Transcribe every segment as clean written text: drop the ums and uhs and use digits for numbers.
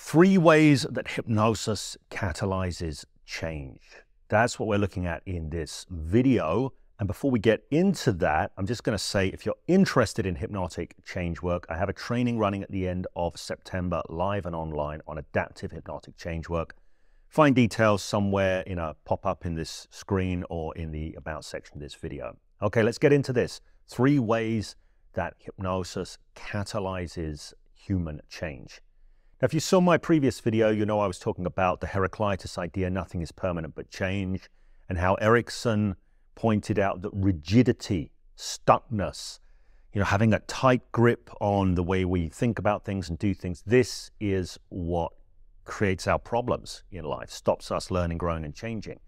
3 ways that hypnosis catalyzes change. That's what we're looking at in this video. And before we get into that, I'm just going to say, if you're interested in hypnotic change work, I have a training running at the end of September, live and online, on adaptive hypnotic change work. Find details somewhere in a pop-up in this screen or in the About section of this video. Okay, let's get into this. 3 ways that hypnosis catalyzes human change. Now, if you saw my previous video, you know I was talking about the Heraclitus idea, nothing is permanent but change, and how Erickson pointed out that rigidity, stuckness, having a tight grip on the way we think about things and do things, this is what creates our problems in life, stops us learning, growing, and changing.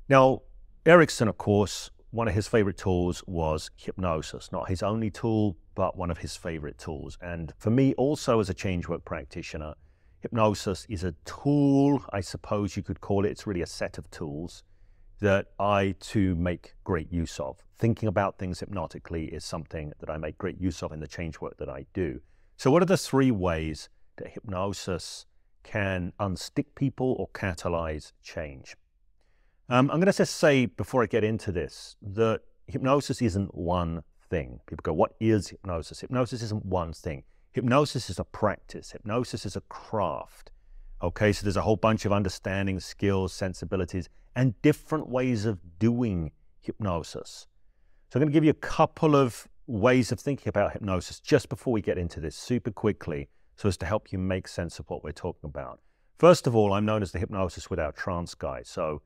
Now, Erickson, of course, one of his favorite tools was hypnosis. Not his only tool, but one of his favorite tools. And for me, also as a change work practitioner, hypnosis is a tool, I suppose you could call it. It's really a set of tools that I too make great use of. Thinking about things hypnotically is something that I make great use of in the change work that I do. So what are the 3 ways that hypnosis can unstick people or catalyze change? I'm going to just say, before I get into this, that hypnosis isn't one thing. People go, what is hypnosis? Hypnosis isn't one thing. Hypnosis is a practice. Hypnosis is a craft. Okay, so there's a whole bunch of understanding, skills, sensibilities, and different ways of doing hypnosis. So I'm going to give you a couple of ways of thinking about hypnosis just before we get into this super quickly, so as to help you make sense of what we're talking about. First of all, I'm known as the Hypnosis Without Trance guy. So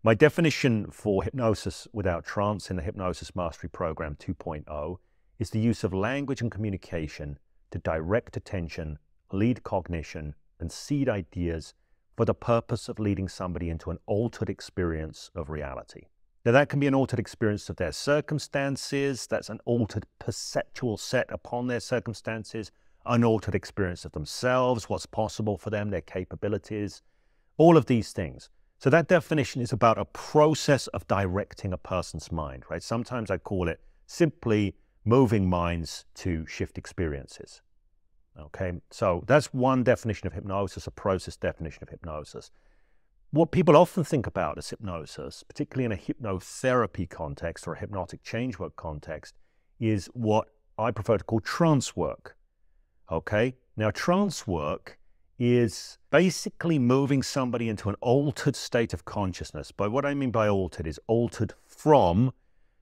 my definition for hypnosis without trance in the Hypnosis Mastery Program 2.0 is the use of language and communication to direct attention, lead cognition, and seed ideas for the purpose of leading somebody into an altered experience of reality. Now, that can be an altered experience of their circumstances, that's an altered perceptual set upon their circumstances, an altered experience of themselves, what's possible for them, their capabilities, all of these things. So that definition is about a process of directing a person's mind, right? Sometimes I call it simply moving minds to shift experiences. Okay, so that's one definition of hypnosis, a process definition of hypnosis. What people often think about as hypnosis, particularly in a hypnotherapy context or a hypnotic change work context, is what I prefer to call trance work. Okay, now trance work is basically moving somebody into an altered state of consciousness. By what I mean by altered is altered from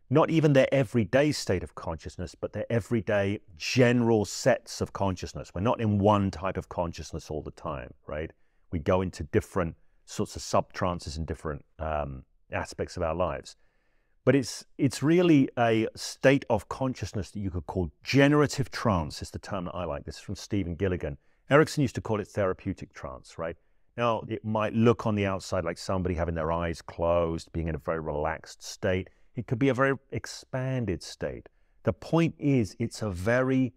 not even their everyday state of consciousness, but their everyday general sets of consciousness. We're not in one type of consciousness all the time, right? We go into different sorts of sub-trances in different aspects of our lives. But it's really a state of consciousness that you could call generative trance, is the term that I like. This is from Stephen Gilligan. Erickson used to call it therapeutic trance, right? Now, it might look on the outside like somebody having their eyes closed, being in a very relaxed state. It could be a very expanded state. The point is, it's a very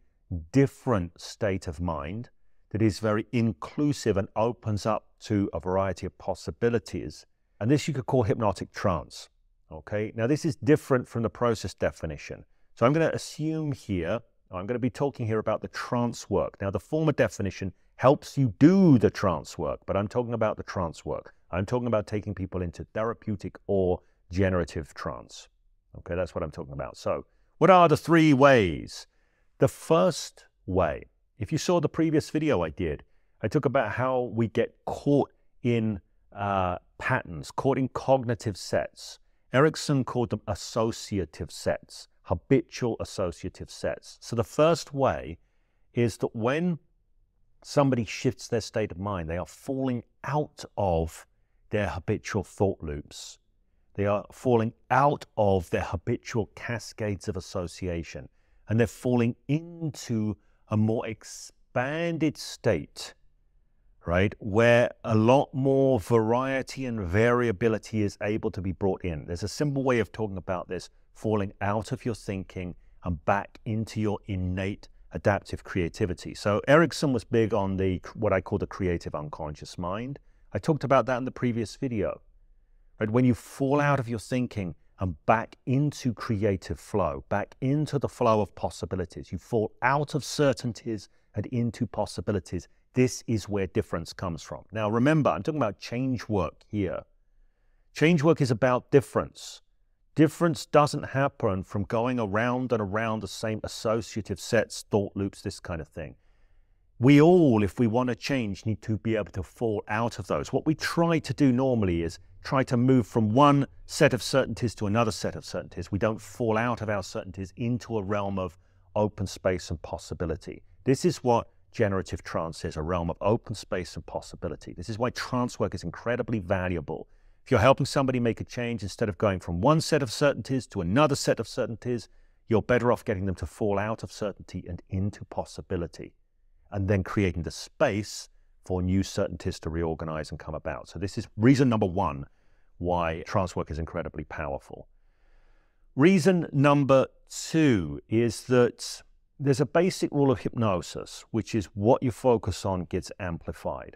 different state of mind that is very inclusive and opens up to a variety of possibilities. And this you could call hypnotic trance, okay? Now, this is different from the process definition. So I'm going to assume here, I'm going to be talking here about the trance work. Now, the former definition helps you do the trance work, but I'm talking about the trance work. I'm talking about taking people into therapeutic or generative trance. Okay, that's what I'm talking about. So what are the 3 ways? The first way, if you saw the previous video I did, I talk about how we get caught in patterns, caught in cognitive sets. Erickson called them associative sets, habitual associative sets. So the first way is that when somebody shifts their state of mind, they are falling out of their habitual thought loops. They are falling out of their habitual cascades of association, and they're falling into a more expanded state, right, where a lot more variety and variability is able to be brought in. There's a simple way of talking about this: falling out of your thinking and back into your innate adaptive creativity. So Erickson was big on what I call the creative unconscious mind. I talked about that in the previous video. Right? When you fall out of your thinking and back into creative flow, back into the flow of possibilities, you fall out of certainties and into possibilities. This is where difference comes from. Now, remember, I'm talking about change work here. Change work is about difference. Difference doesn't happen from going around and around the same associative sets, thought loops, this kind of thing. We all, if we want to change, need to be able to fall out of those. What we try to do normally is try to move from one set of certainties to another set of certainties. We don't fall out of our certainties into a realm of open space and possibility. This is what generative trance is, a realm of open space and possibility. This is why trance work is incredibly valuable. If you're helping somebody make a change, instead of going from one set of certainties to another set of certainties, you're better off getting them to fall out of certainty and into possibility, and then creating the space for new certainties to reorganize and come about. So this is reason number one why trance work is incredibly powerful. Reason number two is that there's a basic rule of hypnosis, which is what you focus on gets amplified.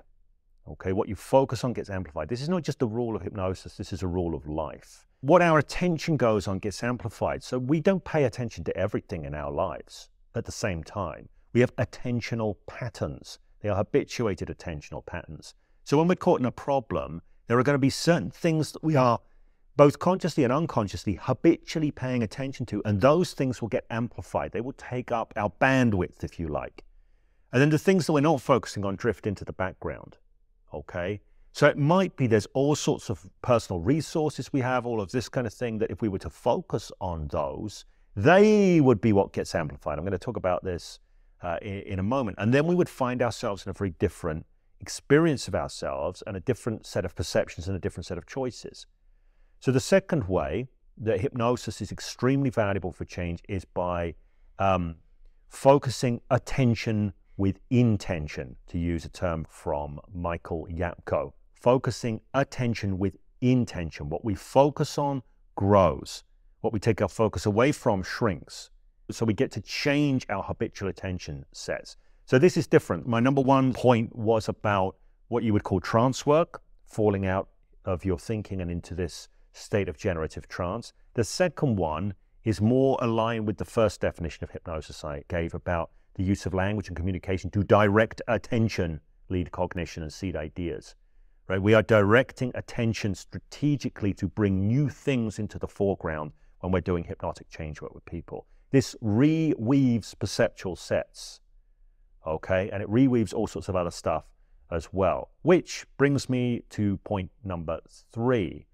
Okay, what you focus on gets amplified. This is not just a rule of hypnosis, this is a rule of life. What our attention goes on gets amplified. So we don't pay attention to everything in our lives at the same time. We have attentional patterns. They are habituated attentional patterns. So when we're caught in a problem, there are going to be certain things that we are both consciously and unconsciously habitually paying attention to, and those things will get amplified. They will take up our bandwidth, if you like. And then the things that we're not focusing on drift into the background. Okay? So it might be there's all sorts of personal resources we have, all of this kind of thing, that if we were to focus on those, they would be what gets amplified. I'm going to talk about this in a moment. And then we would find ourselves in a very different experience of ourselves and a different set of perceptions and a different set of choices. So the second way that hypnosis is extremely valuable for change is by focusing attention with intention, to use a term from Michael Yapko. Focusing attention with intention. What we focus on grows. What we take our focus away from shrinks. So we get to change our habitual attention sets. So this is different. My number one point was about what you would call trance work, falling out of your thinking and into this state of generative trance. The second one is more aligned with the first definition of hypnosis I gave about the use of language and communication to direct attention, lead cognition, and seed ideas. Right? We are directing attention strategically to bring new things into the foreground when we're doing hypnotic change work with people. This reweaves perceptual sets, okay? And it reweaves all sorts of other stuff as well, which brings me to point number three.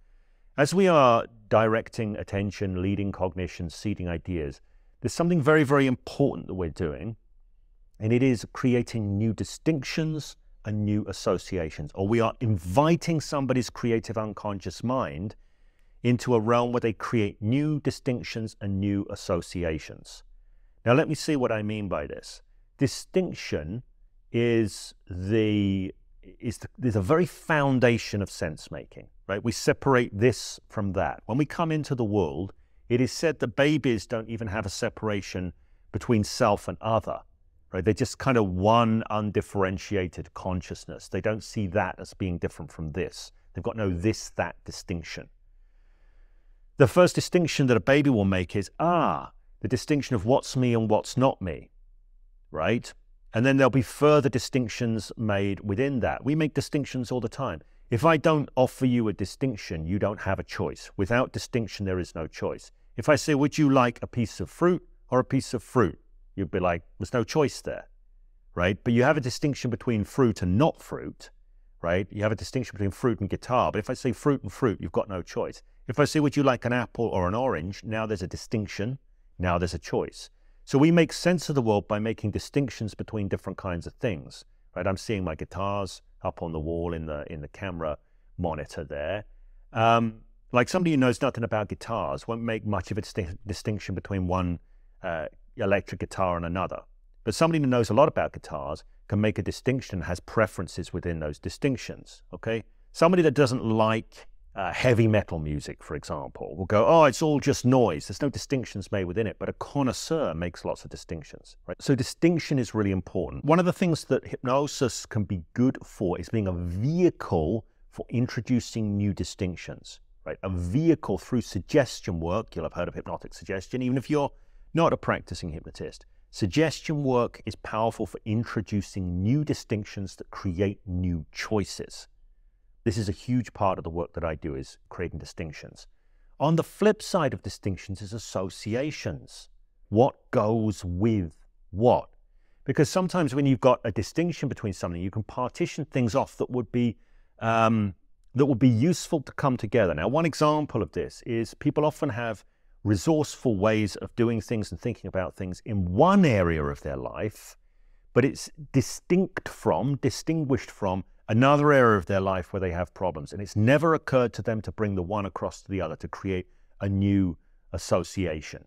As we are directing attention, leading cognition, seeding ideas, there's something very, very important that we're doing, and it is creating new distinctions and new associations, or we are inviting somebody's creative unconscious mind into a realm where they create new distinctions and new associations. Now, let me see what I mean by this. Distinction is the very foundation of sense making, right? We separate this from that. When we come into the world, it is said that babies don't even have a separation between self and other, right? They're just kind of one undifferentiated consciousness. They don't see that as being different from this. They've got no this, that distinction. The first distinction that a baby will make is, the distinction of what's me and what's not me, right? And then there'll be further distinctions made within that. We make distinctions all the time. If I don't offer you a distinction, you don't have a choice. Without distinction, there is no choice. If I say, would you like a piece of fruit or a piece of fruit? You'd be like, there's no choice there, right? But you have a distinction between fruit and not fruit, right? You have a distinction between fruit and guitar. But if I say fruit and fruit, you've got no choice. If I say, would you like an apple or an orange? Now there's a distinction. Now there's a choice. So we make sense of the world by making distinctions between different kinds of things, right? I'm seeing my guitars up on the wall in the camera monitor there. Like somebody who knows nothing about guitars won't make much of a distinction between one electric guitar and another. But somebody who knows a lot about guitars can make a distinction, has preferences within those distinctions, okay? Somebody that doesn't like heavy metal music, for example, will go, oh, it's all just noise. There's no distinctions made within it, but a connoisseur makes lots of distinctions, right? So distinction is really important. One of the things that hypnosis can be good for is being a vehicle for introducing new distinctions, right? A vehicle through suggestion work. You'll have heard of hypnotic suggestion, even if you're not a practicing hypnotist. Suggestion work is powerful for introducing new distinctions that create new choices. This is a huge part of the work that I do, is creating distinctions. On the flip side of distinctions is associations. What goes with what? Because sometimes when you've got a distinction between something, you can partition things off that would be useful to come together. Now, one example of this is people often have resourceful ways of doing things and thinking about things in one area of their life, but it's distinguished from another area of their life where they have problems. And it's never occurred to them to bring the one across to the other to create a new association.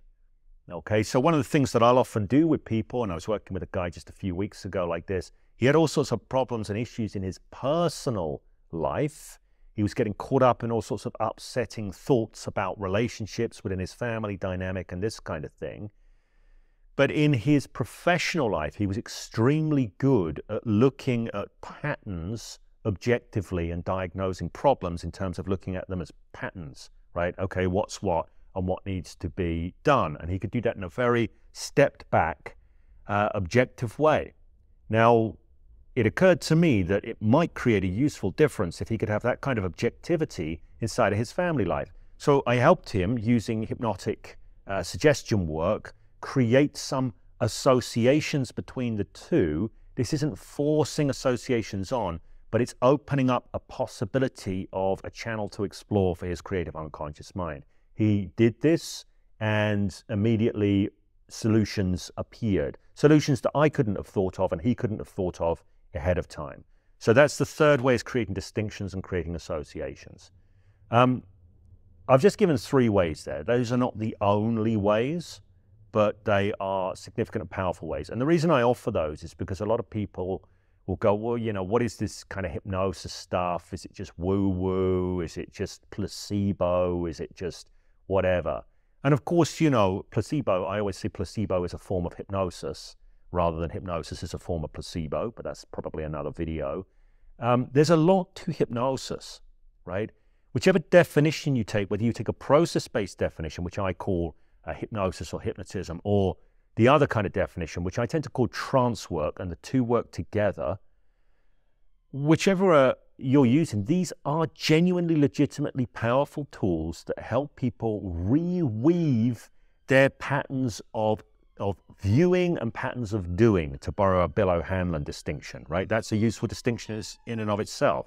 Okay, so one of the things that I'll often do with people, and I was working with a guy just a few weeks ago like this, he had all sorts of problems and issues in his personal life. He was getting caught up in all sorts of upsetting thoughts about relationships within his family dynamic and this kind of thing. But in his professional life, he was extremely good at looking at patterns objectively and diagnosing problems in terms of looking at them as patterns, right? Okay, what's what and what needs to be done. And he could do that in a very stepped back, objective way. Now, it occurred to me that it might create a useful difference if he could have that kind of objectivity inside of his family life. So I helped him, using hypnotic suggestion work, create some associations between the two. This isn't forcing associations on, but it's opening up a possibility of a channel to explore for his creative unconscious mind. He did this, and immediately solutions appeared. Solutions that I couldn't have thought of and he couldn't have thought of ahead of time. So that's the third way, is creating distinctions and creating associations. I've just given 3 ways there. Those are not the only ways, but they are significant and powerful ways. And the reason I offer those is because a lot of people will go, well, you know, what is this kind of hypnosis stuff? Is it just woo-woo? Is it just placebo? Is it just whatever? And of course, you know, placebo, I always say placebo is a form of hypnosis rather than hypnosis is a form of placebo, but that's probably another video. There's a lot to hypnosis, right? Whichever definition you take, whether you take a process-based definition, which I call hypnosis or hypnotism, or the other kind of definition, which I tend to call trance work, and the two work together, whichever you're using, these are genuinely, legitimately powerful tools that help people reweave their patterns of viewing and patterns of doing, to borrow a Bill O'Hanlon distinction, right? That's a useful distinction in and of itself,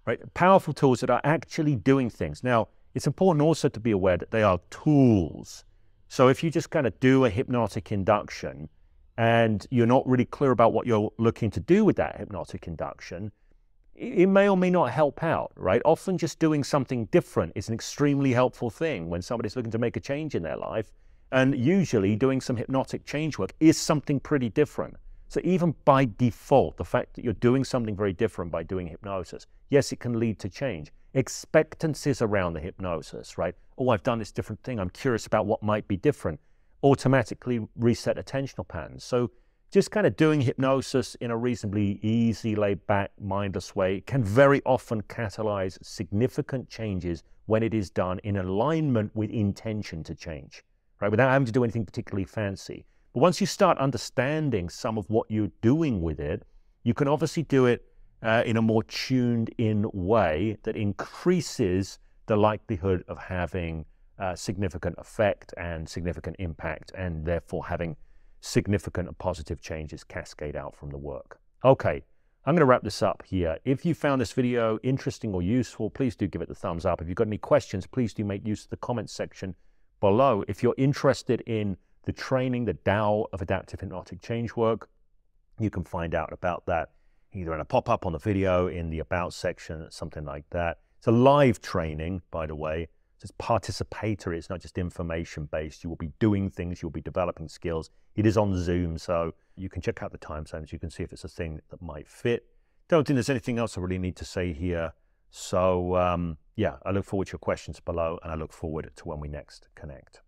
right? Powerful tools that are actually doing things. Now, it's important also to be aware that they are tools. So if you just kind of do a hypnotic induction and you're not really clear about what you're looking to do with that hypnotic induction, it may or may not help out, right? Often just doing something different is an extremely helpful thing when somebody's looking to make a change in their life. And usually doing some hypnotic change work is something pretty different. So even by default, the fact that you're doing something very different by doing hypnosis, yes, it can lead to change. Expectancies around the hypnosis, right? Oh, I've done this different thing. I'm curious about what might be different. Automatically reset attentional patterns. So just kind of doing hypnosis in a reasonably easy, laid-back, mindless way can very often catalyze significant changes when it is done in alignment with intention to change, right? Without having to do anything particularly fancy. But once you start understanding some of what you're doing with it, you can obviously do it in a more tuned-in way that increases the likelihood of having significant effect and significant impact, and therefore having significant and positive changes cascade out from the work. Okay, I'm going to wrap this up here. If you found this video interesting or useful, please do give it the thumbs up. If you've got any questions, please do make use of the comments section below. If you're interested in the training, the Tao of Adaptive Hypnotic Change Work, you can find out about that either in a pop-up on the video, in the About section, something like that. It's a live training, by the way. So it's participatory. It's not just information-based. You will be doing things. You'll be developing skills. It is on Zoom, so you can check out the time zones. You can see if it's a thing that might fit. Don't think there's anything else I really need to say here. So, yeah, I look forward to your questions below, and I look forward to when we next connect.